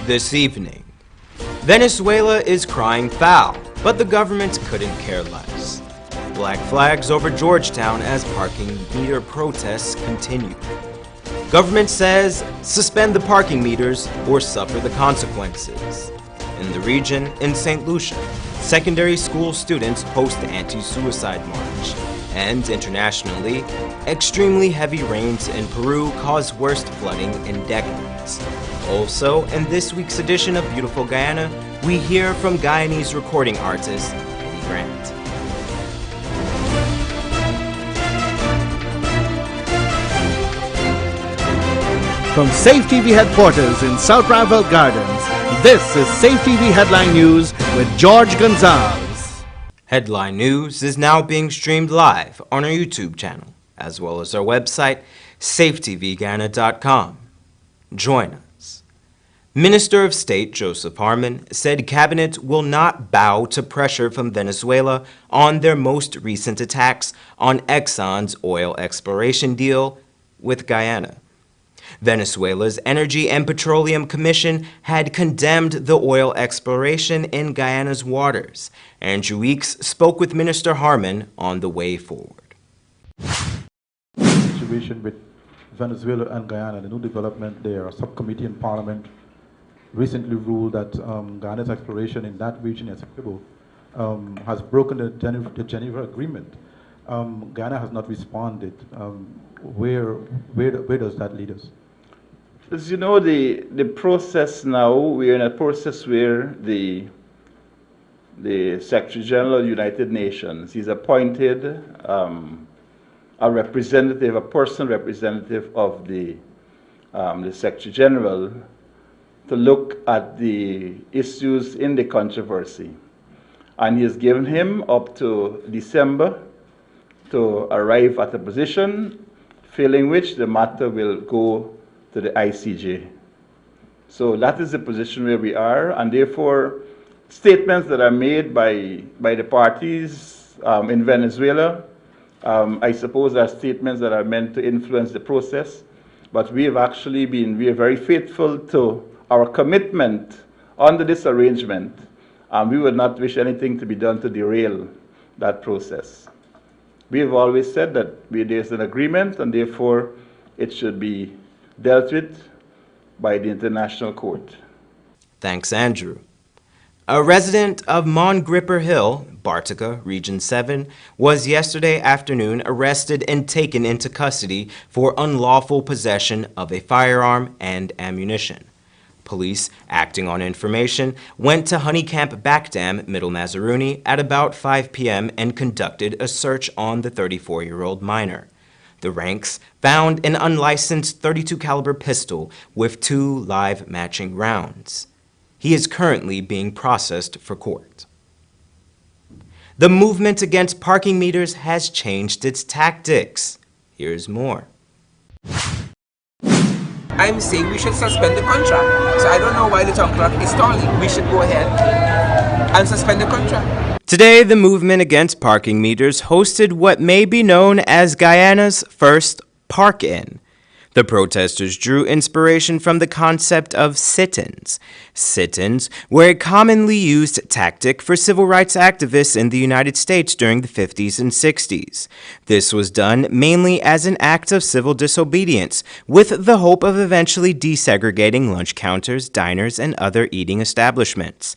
This evening, Venezuela is crying foul, but the government couldn't care less. Black flags over Georgetown as parking meter protests continue. Government says suspend the parking meters or suffer the consequences. In the region, in St. Lucia, secondary school students host the anti-suicide march. And internationally, extremely heavy rains in Peru caused worst flooding in decades. Also, in this week's edition of Beautiful Guyana, we hear from Guyanese recording artist Eddie Grant. From Safe TV headquarters in South Rival Gardens, this is Safe TV Headline News with George Gonzalez. Headline News is now being streamed live on our YouTube channel, as well as our website, safetvguyana.com. Join us. Minister of State Joseph Harmon said cabinet will not bow to pressure from Venezuela on their most recent attacks on Exxon's oil exploration deal with Guyana. Venezuela's Energy and Petroleum Commission had condemned the oil exploration in Guyana's waters. Andrew Weeks spoke with Minister Harmon on the way forward. Situation with Venezuela and Guyana, the new development there, a subcommittee in Parliament recently ruled that Guyana's exploration in that region is acceptable, has broken the Geneva Agreement. Guyana has not responded. Where does that lead us? As you know, the process now, we're in a process where the Secretary General of the United Nations, he's appointed a representative, a personal representative of the Secretary General to look at the issues in the controversy. And he has given him up to December to arrive at a position, failing which the matter will go to the ICJ. So that is the position where we are, and therefore statements that are made by the parties in Venezuela, I suppose are statements that are meant to influence the process, but we are very faithful to our commitment under this arrangement, and we would not wish anything to be done to derail that process. We have always said that there's an agreement, and therefore it should be dealt with by the International Court. Thanks, Andrew. A resident of Mongripper Hill, Bartica, Region 7, was yesterday afternoon arrested and taken into custody for unlawful possession of a firearm and ammunition. Police, acting on information, went to Honeycamp Backdam, Middle Mazaruni, at about 5 p.m. and conducted a search on the 34-year-old minor. The ranks found an unlicensed .32 caliber pistol with 2 live matching rounds. He is currently being processed for court. The movement against parking meters has changed its tactics. Here's more. I'm saying we should suspend the contract. So I don't know why the town clerk is stalling. We should go ahead and suspend the contract. Today, the movement against parking meters hosted what may be known as Guyana's first park-in. The protesters drew inspiration from the concept of sit-ins. Sit-ins were a commonly used tactic for civil rights activists in the United States during the 50s and 60s. This was done mainly as an act of civil disobedience, with the hope of eventually desegregating lunch counters, diners, and other eating establishments.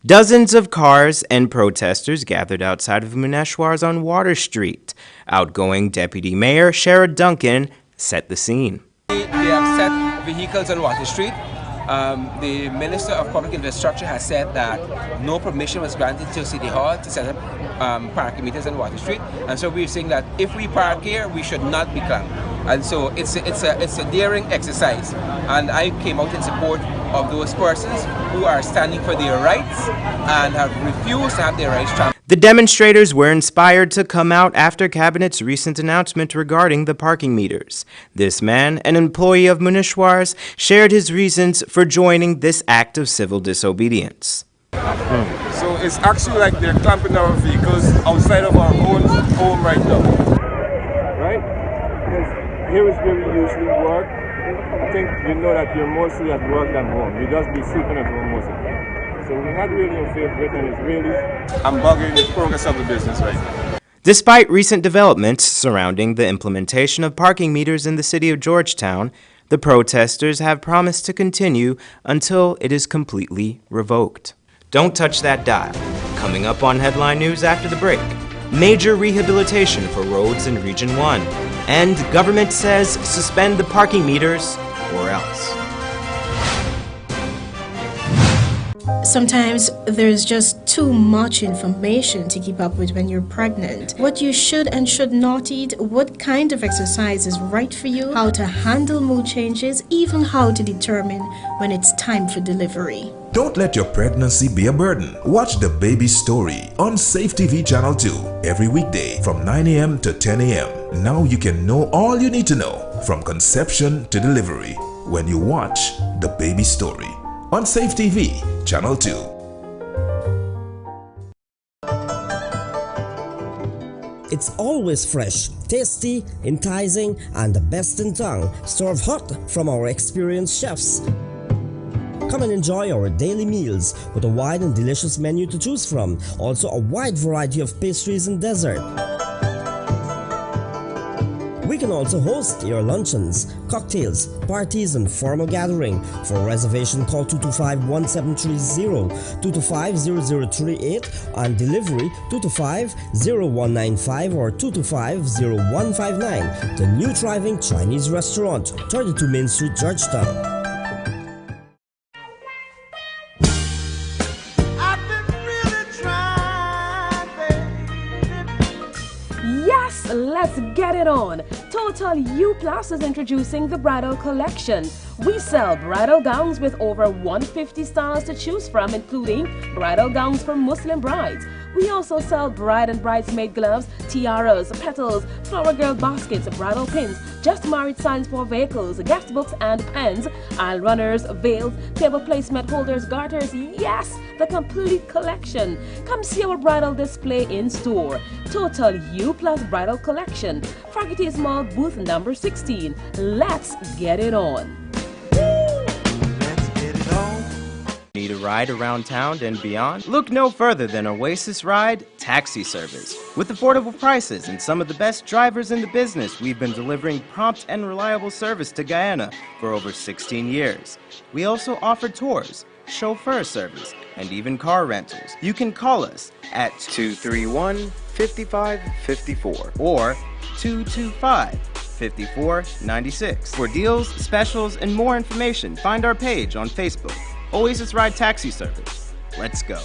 Dozens of cars and protesters gathered outside of Muneshwars on Water Street. Outgoing Deputy Mayor Sherrod Duncan set the scene. They have set vehicles on Water Street. The Minister of Public Infrastructure has said that no permission was granted to City Hall to set up parking meters on Water Street, and so we're saying that if we park here, we should not be clamped. And so it's a daring exercise, and I came out in support of those persons who are standing for their rights and have refused to have their rights trampled. The demonstrators were inspired to come out after Cabinet's recent announcement regarding the parking meters. This man, an employee of Muneshwars, shared his reasons for joining this act of civil disobedience. So it's actually like they're clamping our vehicles outside of our own home right now. Right? Because here is where we usually work. I think you know that you're mostly at work than home. You just be sleeping at home most of the time. So we're not really in favor of it, and it's really bugging the progress of the business right now. Despite recent developments surrounding the implementation of parking meters in the city of Georgetown, the protesters have promised to continue until it is completely revoked. Don't touch that dial. Coming up on Headline News after the break, major rehabilitation for roads in Region 1, and government says suspend the parking meters or else. Sometimes there's just too much information to keep up with when you're pregnant. What you should and should not eat, what kind of exercise is right for you, how to handle mood changes, even how to determine when it's time for delivery. Don't let your pregnancy be a burden. Watch The Baby Story on Safe TV Channel 2 every weekday from 9 a.m. to 10 a.m. Now you can know all you need to know from conception to delivery when you watch The Baby Story on Safe TV Channel 2. It's always fresh, tasty, enticing, and the best in town. Served hot from our experienced chefs. Come and enjoy our daily meals with a wide and delicious menu to choose from. Also a wide variety of pastries and dessert. We can also host your luncheons, cocktails, parties, and formal gathering. For reservation, call 225-1730, 225-0038, and delivery 225-0195 or 225-0159. The new thriving Chinese restaurant, 32 Main Street, Georgetown. Let's get it on. Total U Plus is introducing the bridal collection. We sell bridal gowns with over 150 styles to choose from, including bridal gowns for Muslim brides. We also sell bride and bridesmaid gloves, tiaras, petals, flower girl baskets, bridal pins, just married signs for vehicles, guest books and pens, aisle runners, veils, table placement holders, garters. Yes, the complete collection. Come see our bridal display in store. Total U Plus Bridal Collection, Froggity's Mall, booth number 16. Let's get it on. Need a ride around town and beyond? Look no further than Oasis Ride Taxi Service. With affordable prices and some of the best drivers in the business, we've been delivering prompt and reliable service to Guyana for over 16 years. We also offer tours, chauffeur service, and even car rentals. You can call us at 231-5554 or 225-5496. For deals, specials, and more information, find our page on Facebook. Oasis Ride Taxi Service. Let's go.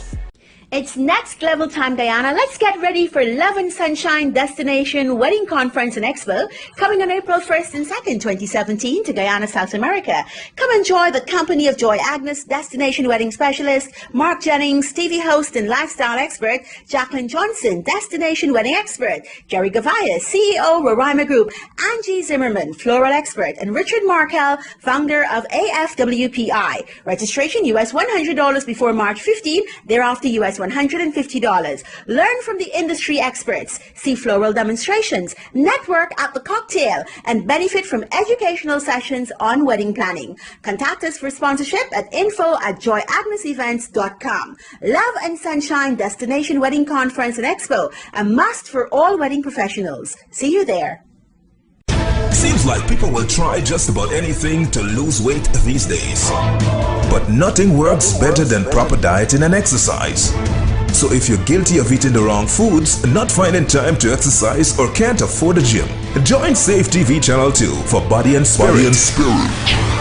It's next level time, Guyana. Let's get ready for Love and Sunshine Destination Wedding Conference and Expo coming on April 1st and 2nd, 2017 to Guyana, South America. Come enjoy the company of Joy Agnes, Destination Wedding Specialist, Mark Jennings, TV host and lifestyle expert, Jacqueline Johnson, Destination Wedding Expert, Jerry Gavaya, CEO, Roraima Group, Angie Zimmerman, Floral Expert, and Richard Markel, founder of AFWPI. Registration US $100 before March 15, thereafter US $150. Learn from the industry experts, see floral demonstrations, network at the cocktail, and benefit from educational sessions on wedding planning. Contact us for sponsorship at info@joyagnesevents.com. Love and Sunshine Destination Wedding Conference and Expo, a must for all wedding professionals. See you there. Seems like people will try just about anything to lose weight these days. But nothing works better than proper dieting and exercise. So if you're guilty of eating the wrong foods, not finding time to exercise, or can't afford a gym, join Safe TV Channel 2 for Body and Spirit.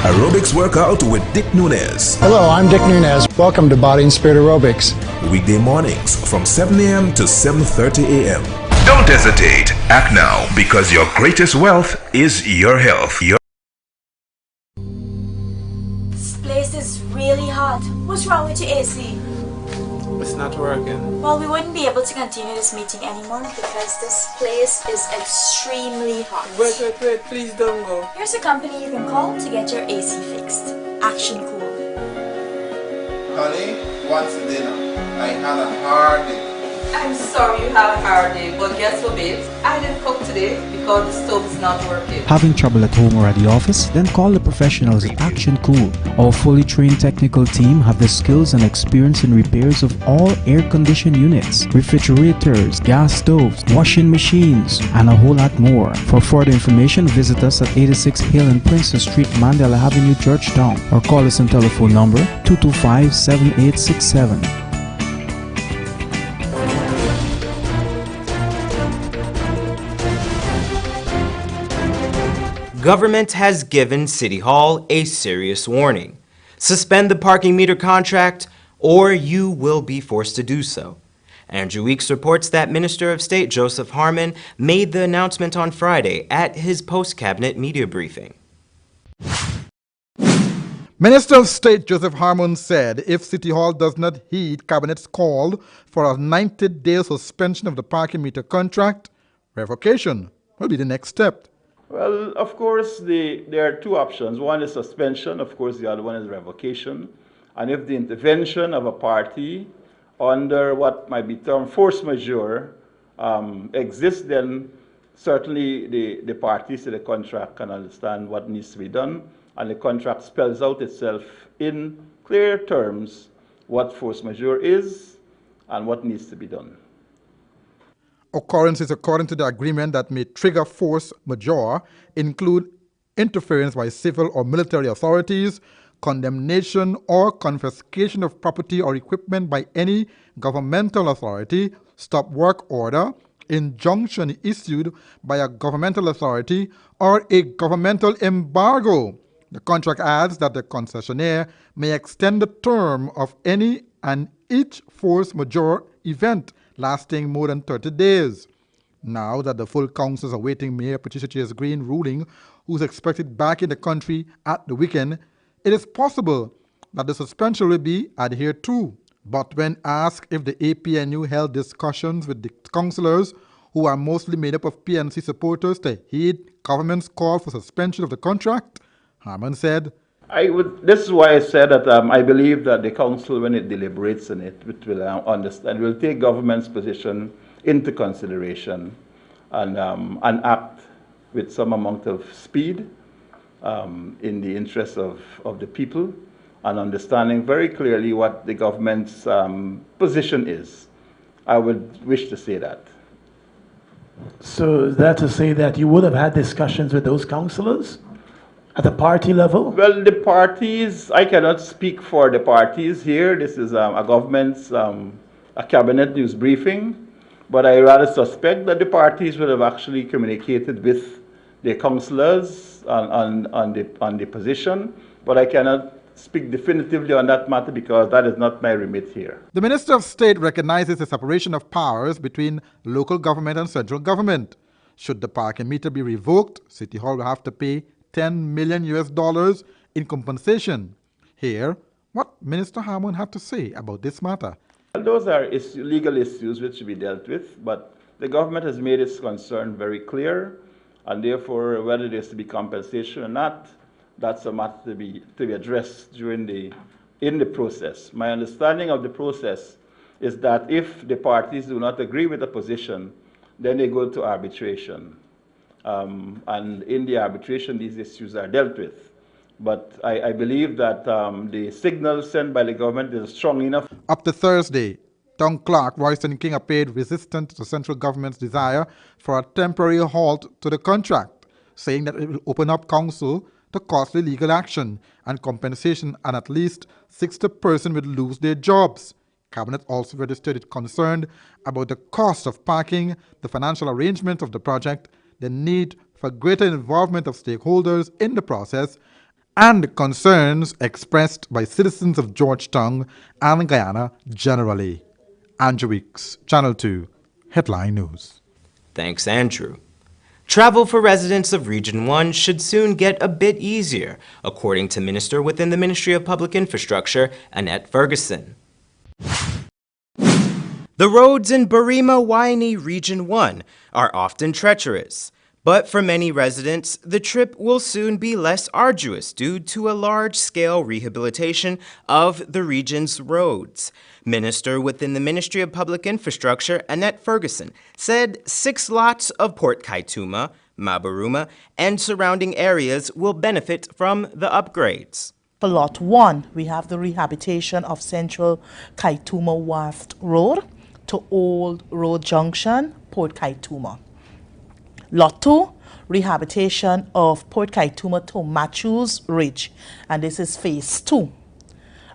Aerobics workout with Dick Nunez. Hello, I'm Dick Nunez. Welcome to Body and Spirit Aerobics. Weekday mornings from 7 a.m. to 7:30 a.m. Don't hesitate. Act now, because your greatest wealth is your health. This place is really hot. What's wrong with your AC? It's not working. Well, we wouldn't be able to continue this meeting anymore because this place is extremely hot. Wait, please don't go. Here's a company you can call to get your AC fixed. Action Cool. Honey, what's dinner? I had a hard day. I'm sorry you have a hard day, but guess what, babes? I didn't cook today because the stove is not working. Having trouble at home or at the office? Then call the professionals at Action Cool. Our fully trained technical team have the skills and experience in repairs of all air-conditioned units, refrigerators, gas stoves, washing machines, and a whole lot more. For further information, visit us at 86 Hill and Princess Street, Mandela Avenue, Georgetown, or call us on telephone number 225-7867. Government has given City Hall a serious warning. Suspend the parking meter contract or you will be forced to do so. Andrew Weeks reports that Minister of State Joseph Harmon made the announcement on Friday at his post-cabinet media briefing. Minister of State Joseph Harmon said if City Hall does not heed Cabinet's call for a 90-day suspension of the parking meter contract, revocation will be the next step. Well, of course, there are two options. One is suspension. Of course, the other one is revocation. And if the intervention of a party under what might be termed force majeure exists, then certainly the parties to the contract can understand what needs to be done. And the contract spells out itself in clear terms what force majeure is and what needs to be done. Occurrences according to the agreement that may trigger force majeure include interference by civil or military authorities, condemnation or confiscation of property or equipment by any governmental authority, stop work order, injunction issued by a governmental authority, or a governmental embargo. The contract adds that the concessionaire may extend the term of any and each force majeure event lasting more than 30 days. Now that the full council is awaiting Mayor Patricia Chase Green ruling, who's expected back in the country at the weekend, it is possible that the suspension will be adhered to. But when asked if the APNU held discussions with the councillors, who are mostly made up of PNC supporters, to heed government's call for suspension of the contract, Harmon said, This is why I said that I believe that the council, when it deliberates on it, will understand, will take government's position into consideration and act with some amount of speed in the interest of the people and understanding very clearly what the government's position is. I would wish to say that. So is that to say that you would have had discussions with those councillors? At the party level? Well, the parties, I cannot speak for the parties here. This is a government's, a cabinet news briefing. But I rather suspect that the parties would have actually communicated with their councillors on the position. But I cannot speak definitively on that matter because that is not my remit here. The Minister of State recognizes the separation of powers between local government and central government. Should the parking meter be revoked, City Hall will have to pay $10 million in compensation. Here, what Minister Harmon had to say about this matter. Those are legal issues which should be dealt with, but the government has made its concern very clear, and therefore whether there is to be compensation or not, that's a matter to be addressed in the process. My understanding of the process is that if the parties do not agree with the position, then they go to arbitration. And in the arbitration, these issues are dealt with. But I believe that the signal sent by the government is strong enough. Up to Thursday, Town Clerk Royston King appeared resistant to the central government's desire for a temporary halt to the contract, saying that it will open up council to costly legal action and compensation, and at least 60 persons would lose their jobs. Cabinet also registered its concern about the cost of parking, the financial arrangement of the project, the need for greater involvement of stakeholders in the process, and concerns expressed by citizens of Georgetown and Guyana generally. Andrew Weeks, Channel 2, Headline News. Thanks, Andrew. Travel for residents of Region 1 should soon get a bit easier, according to Minister within the Ministry of Public Infrastructure, Annette Ferguson. The roads in Barima-Waini Region 1 are often treacherous. But for many residents, the trip will soon be less arduous due to a large-scale rehabilitation of the region's roads. Minister within the Ministry of Public Infrastructure, Annette Ferguson, said 6 lots of Port Kaituma, Mabaruma, and surrounding areas will benefit from the upgrades. For Lot 1, we have the rehabilitation of Central Kaituma Wharf Road to Old Road Junction, Port Kaituma. Lot 2, rehabilitation of Port Kaituma to Matthews Ridge, and this is Phase 2.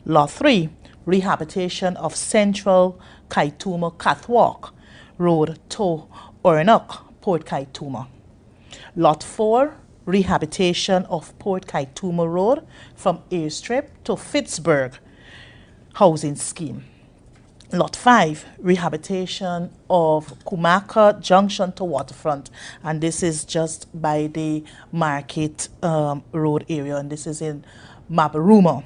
Lot 3, rehabilitation of Central Kaituma Catwalk Road to Oranuk, Port Kaituma. Lot 4, rehabilitation of Port Kaituma Road from Airstrip to Pittsburgh Housing Scheme. Lot 5, rehabilitation of Kumaka Junction to Waterfront, and this is just by the Market Road area, and this is in Mabaruma.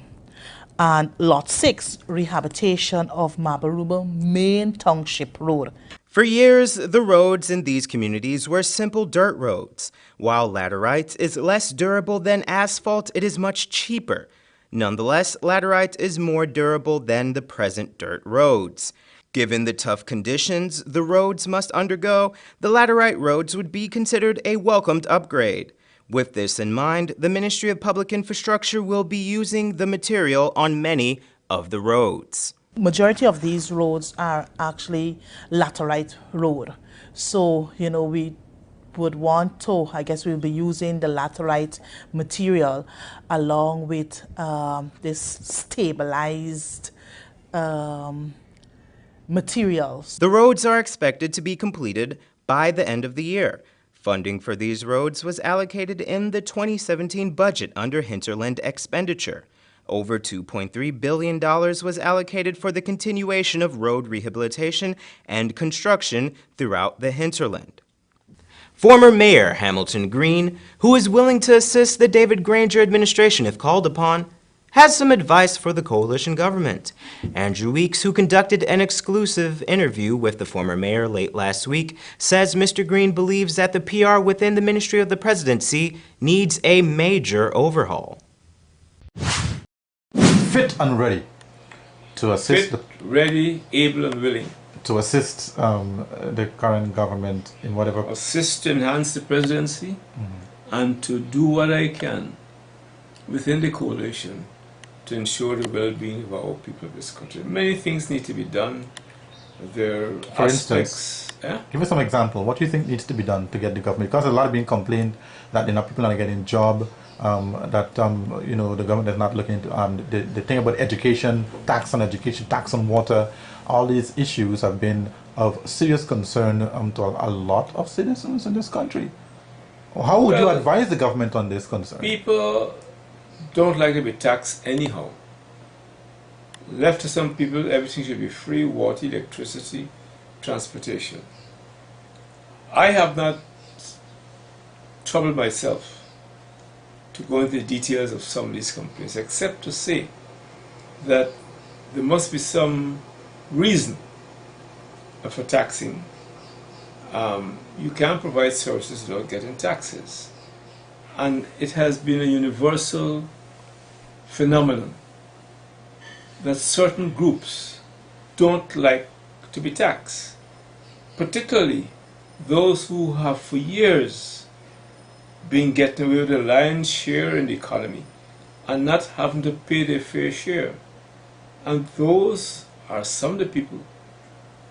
And Lot 6, rehabilitation of Mabaruma Main Township Road. For years, the roads in these communities were simple dirt roads. While laterite is less durable than asphalt, it is much cheaper. Nonetheless, laterite is more durable than the present dirt roads. Given the tough conditions the roads must undergo, the laterite roads would be considered a welcomed upgrade. With this in mind, the Ministry of Public Infrastructure will be using the material on many of the roads. Majority of these roads are actually laterite road. So, we would want to, I guess we'll be using the laterite material along with this stabilized materials. The roads are expected to be completed by the end of the year. Funding for these roads was allocated in the 2017 budget under hinterland expenditure. Over $2.3 billion was allocated for the continuation of road rehabilitation and construction throughout the hinterland. Former Mayor Hamilton Green, who is willing to assist the David Granger administration if called upon, has some advice for the coalition government. Andrew Weeks, who conducted an exclusive interview with the former mayor late last week, says Mr. Green believes that the PR within the Ministry of the Presidency needs a major overhaul. Fit and ready to assist ready, able and willing to assist the current government in whatever... Assist to enhance the presidency and to do what I can within the coalition to ensure the well-being of our people of this country. Many things need to be done. For instance, give us some example. What do you think needs to be done to get the government? Because a lot of being complained that people are not getting job, that the government is not looking into the thing about education, tax on water. All these issues have been of serious concern to a lot of citizens in this country. How would you advise the government on this concern? People don't like to be taxed anyhow. Left to some people, everything should be free: water, electricity, transportation. I have not troubled myself to go into the details of some of these companies, except to say that there must be some reason for taxing. You can't provide services without getting taxes. And it has been a universal phenomenon that certain groups don't like to be taxed, particularly those who have for years been getting away with the lion's share in the economy and not having to pay their fair share. And those are some of the people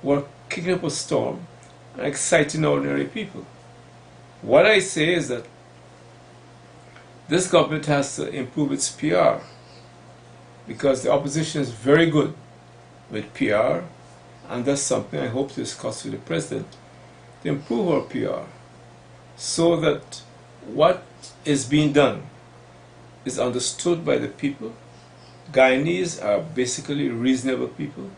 who are kicking up a storm and exciting ordinary people. What I say is that this government has to improve its PR, because the opposition is very good with PR, and that's something I hope to discuss with the President, to improve our PR so that what is being done is understood by the people. Guyanese are basically reasonable people.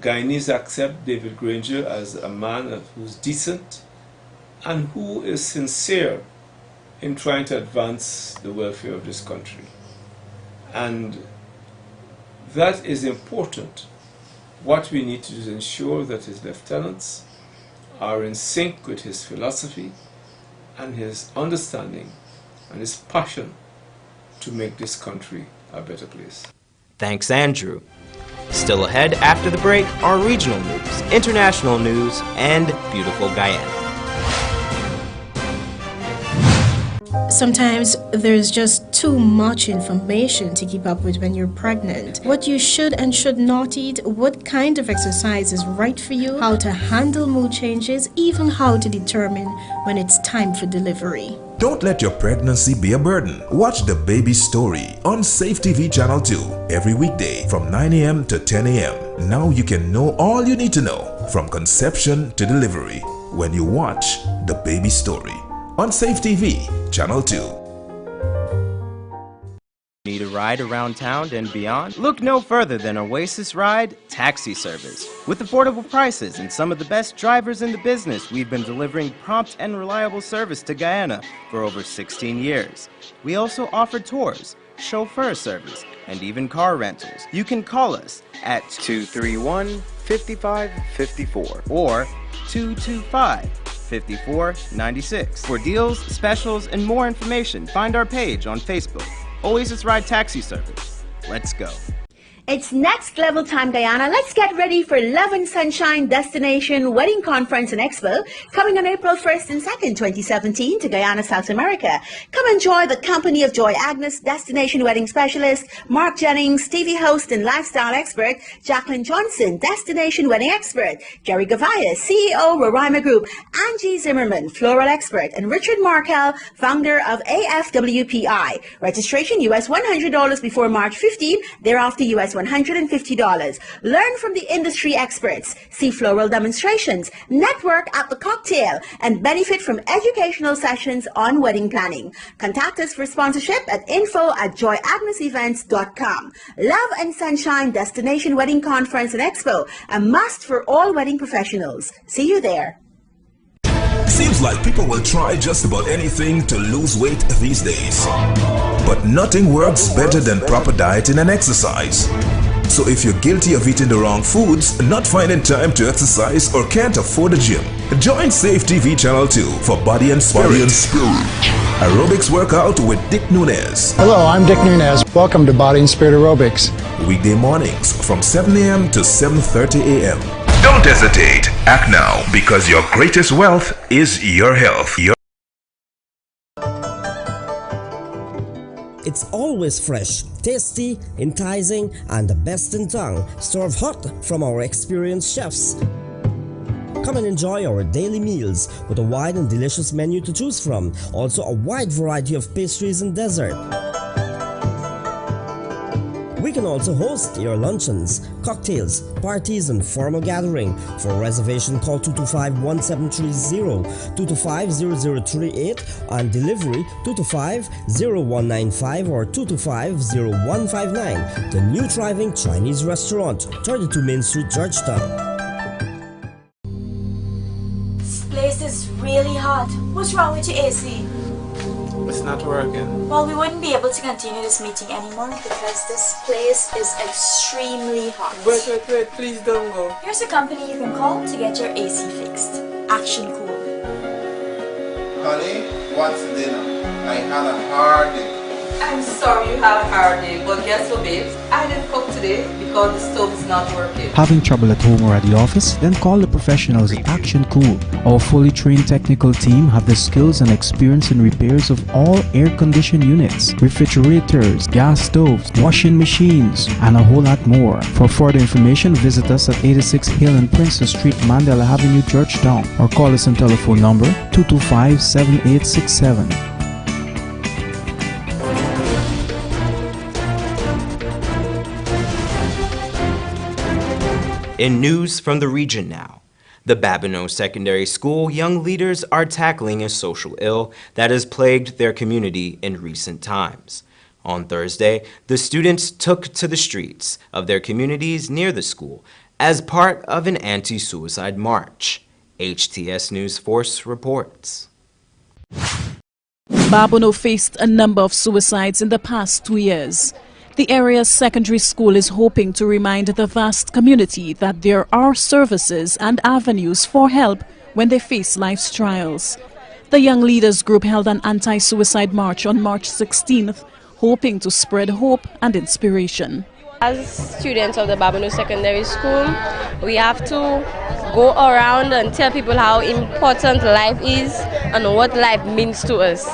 Guyanese accept David Granger as a man who's decent and who is sincere in trying to advance the welfare of this country. And that is important. What we need to do is ensure that his lieutenants are in sync with his philosophy and his understanding and his passion to make this country a better place. Thanks, Andrew. Still ahead after the break are regional news, international news, and beautiful Guyana. Sometimes there's just too much information to keep up with when you're pregnant. What you should and should not eat, what kind of exercise is right for you, how to handle mood changes, even how to determine when it's time for delivery. Don't let your pregnancy be a burden. Watch The Baby Story on Safe TV Channel 2 every weekday from 9 a.m. to 10 a.m. Now you can know all you need to know from conception to delivery when you watch The Baby Story on Safe TV Channel 2. Need a ride around town and beyond? Look no further than Oasis Ride Taxi Service. With affordable prices and some of the best drivers in the business, we've been delivering prompt and reliable service to Guyana for over 16 years. We also offer tours, chauffeur service, and even car rentals. You can call us at 231-5554 or 225-5496. For deals, specials, and more information, find our page on Facebook. Oasis Ride Taxi Service. Let's go. It's next level time, Guyana. Let's get ready for Love and Sunshine Destination Wedding Conference and Expo coming on April 1st and 2nd, 2017 to Guyana, South America. Come enjoy the company of Joy Agnes, Destination Wedding Specialist, Mark Jennings, TV host and lifestyle expert, Jacqueline Johnson, Destination Wedding Expert, Jerry Gavaya, CEO, Roraima Group, Angie Zimmerman, Floral Expert, and Richard Markel, founder of AFWPI. Registration US $100 before March 15, thereafter US $150. Learn from the industry experts, see floral demonstrations, network at the cocktail, and benefit from educational sessions on wedding planning. Contact us for sponsorship at info@joyagnesevents.com. Love and Sunshine Destination Wedding Conference and Expo, a must for all wedding professionals. See you there. Seems like people will try just about anything to lose weight these days. But nothing works better than proper dieting and exercise. So if you're guilty of eating the wrong foods, not finding time to exercise, or can't afford a gym, join Safe TV Channel 2 for Body and Spirit. Aerobics workout with Dick Nunez. Hello, I'm Dick Nunez. Welcome to Body and Spirit Aerobics. Weekday mornings from 7 a.m. to 7:30 a.m. Don't hesitate. Act now, because your greatest wealth is your health. It's always fresh, tasty, enticing, and the best in town, served hot from our experienced chefs. Come and enjoy our daily meals with a wide and delicious menu to choose from. Also a wide variety of pastries and dessert. We can also host your luncheons, cocktails, parties, and formal gathering. For reservation, call 225-1730, 225-0038, and delivery 225-0195 or 225-0159. The new thriving Chinese restaurant, 32 Main Street, Georgetown. This place is really hot. What's wrong with your AC? It's not working. Well, we wouldn't be able to continue this meeting anymore because this place is extremely hot. Wait, please don't go. Here's a company you can call to get your AC fixed. Action Cool. Honey, what's dinner? I had a hard day. I'm sorry you had a hard day, but guess what, babes? I didn't cook today because the stove is not working. Having trouble at home or at the office? Then call the professionals at Action Cool. Our fully trained technical team have the skills and experience in repairs of all air-conditioned units, refrigerators, gas stoves, washing machines, and a whole lot more. For further information, visit us at 86 Hill and Princess Street, Mandela Avenue, Georgetown, or call us on telephone number 225-7867. In news from the region now, the Babino Secondary School young leaders are tackling a social ill that has plagued their community in recent times. On Thursday, the students took to the streets of their communities near the school as part of an anti-suicide march. HTS News Force reports. Babino faced a number of suicides in the past 2 years. The area's secondary school is hoping to remind the vast community that there are services and avenues for help when they face life's trials. The Young Leaders Group held an anti-suicide march on March 16th, hoping to spread hope and inspiration. As students of the Babonneau Secondary School, we have to go around and tell people how important life is and what life means to us.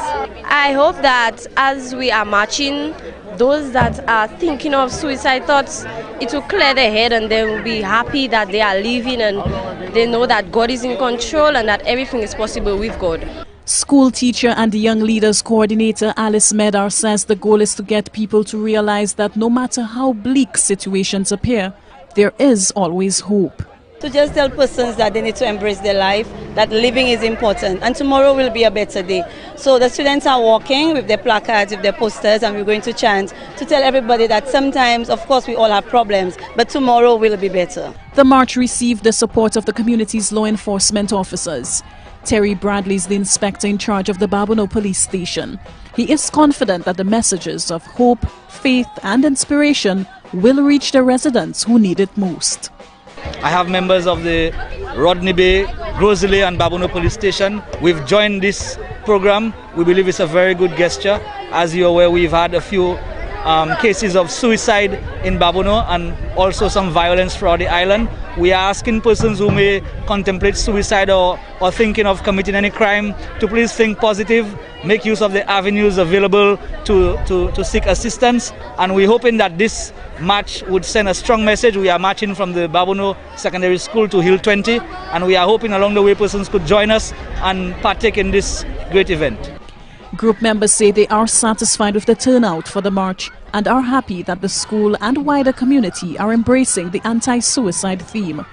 I hope that as we are marching, those that are thinking of suicide thoughts, it will clear their head and they will be happy that they are living and they know that God is in control and that everything is possible with God. School teacher and Young Leaders coordinator Alice Medar says the goal is to get people to realize that no matter how bleak situations appear, there is always hope. To just tell persons that they need to embrace their life, that living is important, and tomorrow will be a better day. So the students are walking with their placards, with their posters, and we're going to chant to tell everybody that sometimes, of course, we all have problems, but tomorrow will be better. The march received the support of the community's law enforcement officers. Terry Bradley is the inspector in charge of the Babonneau police station. He is confident that the messages of hope, faith, and inspiration will reach the residents who need it most. I have members of the Rodney Bay, Grosley and Babonneau Police Station. We've joined this program. We believe it's a very good gesture. As you're aware, we've had a few cases of suicide in Babonneau and also some violence throughout the island. We are asking persons who may contemplate suicide or thinking of committing any crime to please think positive, make use of the avenues available to seek assistance. And we're hoping that this march would send a strong message. We are marching from the Babonneau Secondary School to Hill 20, and we are hoping along the way persons could join us and partake in this great event. Group members say they are satisfied with the turnout for the march and are happy that the school and wider community are embracing the anti-suicide theme.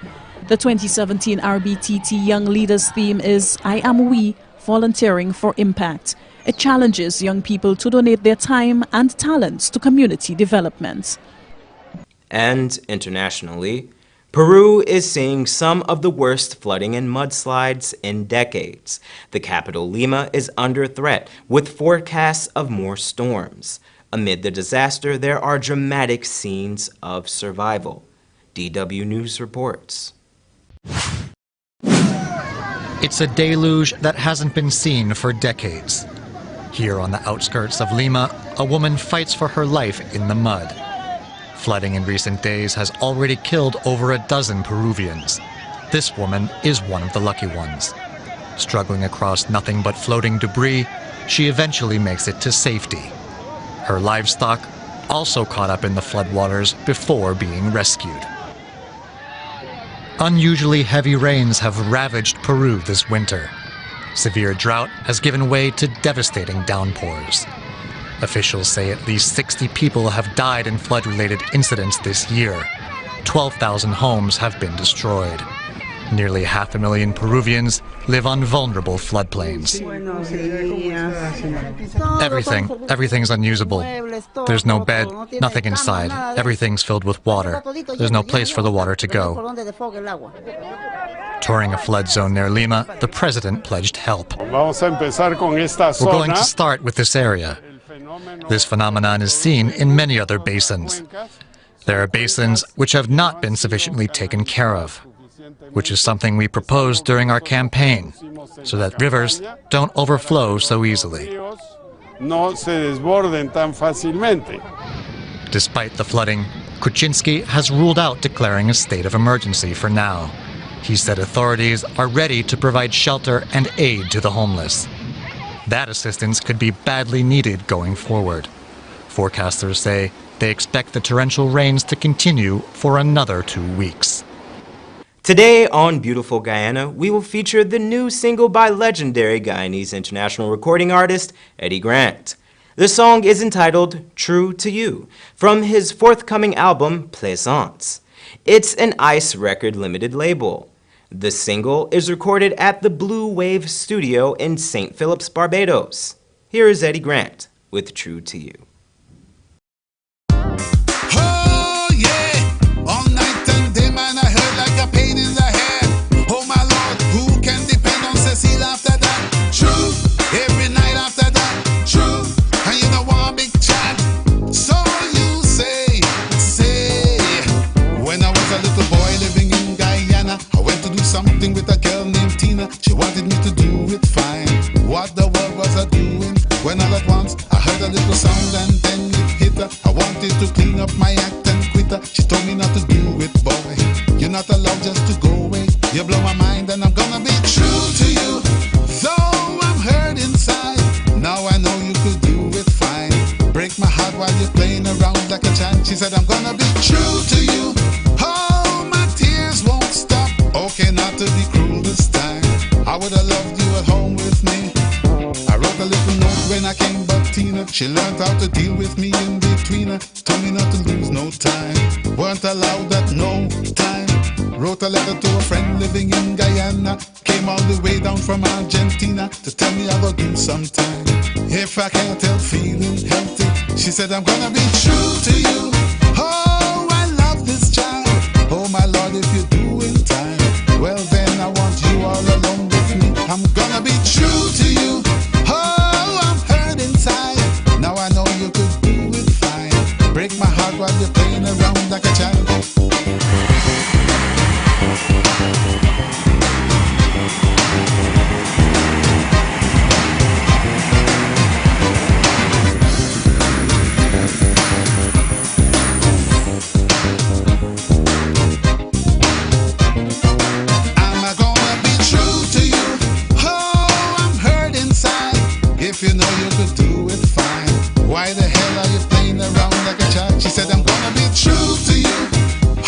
The 2017 RBTT Young Leaders theme is I Am We, Volunteering for Impact. It challenges young people to donate their time and talents to community development. And internationally, Peru is seeing some of the worst flooding and mudslides in decades. The capital, Lima, is under threat, with forecasts of more storms. Amid the disaster, there are dramatic scenes of survival. DW News reports. It's a deluge that hasn't been seen for decades. Here on the outskirts of Lima, a woman fights for her life in the mud. Flooding in recent days has already killed over a dozen Peruvians. This woman is one of the lucky ones. Struggling across nothing but floating debris, she eventually makes it to safety. Her livestock also caught up in the floodwaters before being rescued. Unusually heavy rains have ravaged Peru this winter. Severe drought has given way to devastating downpours. Officials say at least 60 people have died in flood-related incidents this year. 12,000 homes have been destroyed. Nearly 500,000 Peruvians live on vulnerable floodplains. Everything's unusable. There's no bed, nothing inside. Everything's filled with water. There's no place for the water to go. Touring a flood zone near Lima, the president pledged help. We're going to start with this area. This phenomenon is seen in many other basins. There are basins which have not been sufficiently taken care of, which is something we proposed during our campaign, so that rivers don't overflow so easily. Despite the flooding, Kuczynski has ruled out declaring a state of emergency for now. He said authorities are ready to provide shelter and aid to the homeless. That assistance could be badly needed going forward. Forecasters say they expect the torrential rains to continue for another 2 weeks. Today on Beautiful Guyana, we will feature the new single by legendary Guyanese international recording artist Eddie Grant. The song is entitled True to You, from his forthcoming album Plaisance. It's an Ice Record Limited label. The single is recorded at the Blue Wave Studio in St. Philip's, Barbados. Here is Eddie Grant with True to You. Oh yeah, all night and day, man, I heard like a pain in the head. Oh my Lord, who can depend on Cecile after that? True, every night after that. True, and you know one big chat. So you say, when I was a little boy living in Guyana, I went to do something with a girl named Tina. She wanted me to do it fine. What the world was I doing? When all at once I heard a little sound and then it hit her. I wanted to clean up my act and quit her. She told me not to do it, boy. You're not allowed just to go away. You blow my mind and I'm gonna be true to you. Though I'm hurt inside, now I know you could do it fine. Break my heart while you're playing around like a child. She said I'm gonna be true to you. Oh, my tears won't stop. Okay, not to be cruel this time. I would have loved you at home with me. I wrote a little note when I came back, Tina. She learned how to deal with me in between her. Told me not to lose no time. Weren't allowed at no time. Wrote a letter to a friend living in Guyana. Came all the way down from Argentina to tell me I will do sometime. If I can't help feeling healthy, she said I'm gonna be true to you. Oh, I love this child. Oh my Lord, if you do in time, well then I want you all alone with me. I'm gonna be true to you. Oh, I'm hurt inside. Now I know you could do it fine. Break my heart while you're playing around like a child. If you know you could do it fine, why the hell are you playing around like a child? She said I'm gonna be true to you.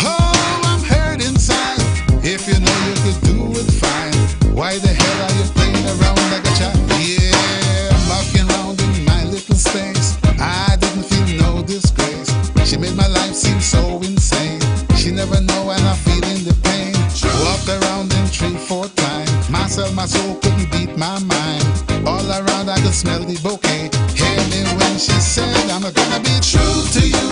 Oh, I'm hurt inside. If you know you could do it fine, why the hell are you playing around like a child? Yeah, I'm walking around in my little space. I didn't feel no disgrace. She made my life seem so insane. She never know when I'm feeling the pain. Walked around in 3-4 times. Myself, my soul couldn't beat my mind. All around I could smell the bouquet. Hear me when she said I'm gonna be true to you.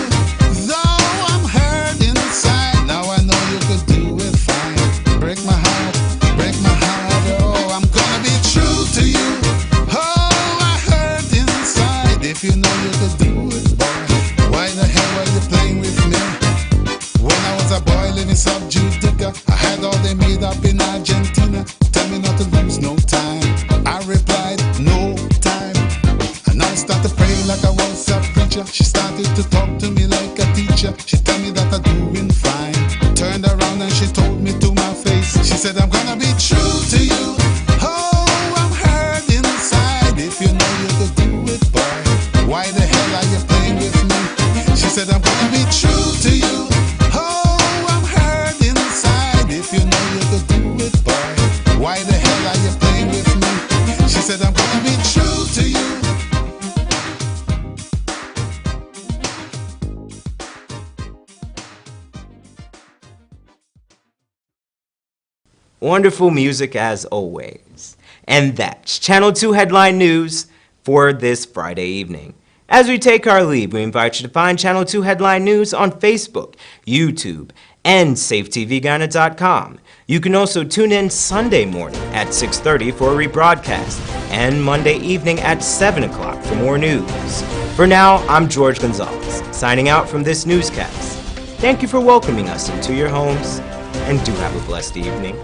Though I'm hurt inside, now I know you could do it fine. Break my heart, oh, I'm gonna be true to you. Oh, I hurt inside. If you know you could do it, boy, why the hell were you playing with me? When I was a boy living subdued digger, I had all they made up in Argentina. Tell me not to lose no time. I replied, no time. And I started praying like I was a preacher. She started to talk to me like a teacher. She told me that I'm doing fine. Turned around and she told me to my face. She said, I'm gonna be true to you. Oh, I'm hurt inside. If you know you could do it, boy, why the hell are you playing with me? She said, I'm gonna be true to you. Oh, I'm hurt inside. If you know you could do it, boy, why the hell are you playing with me? She said, I'm gonna be true to you. Wonderful music as always. And that's Channel 2 Headline News for this Friday evening. As we take our leave, we invite you to find Channel 2 Headline News on Facebook, YouTube, and safetvghana.com. You can also tune in Sunday morning at 6:30 for a rebroadcast and Monday evening at 7 o'clock for more news. For now, I'm George Gonzalez, signing out from this newscast. Thank you for welcoming us into your homes, and do have a blessed evening.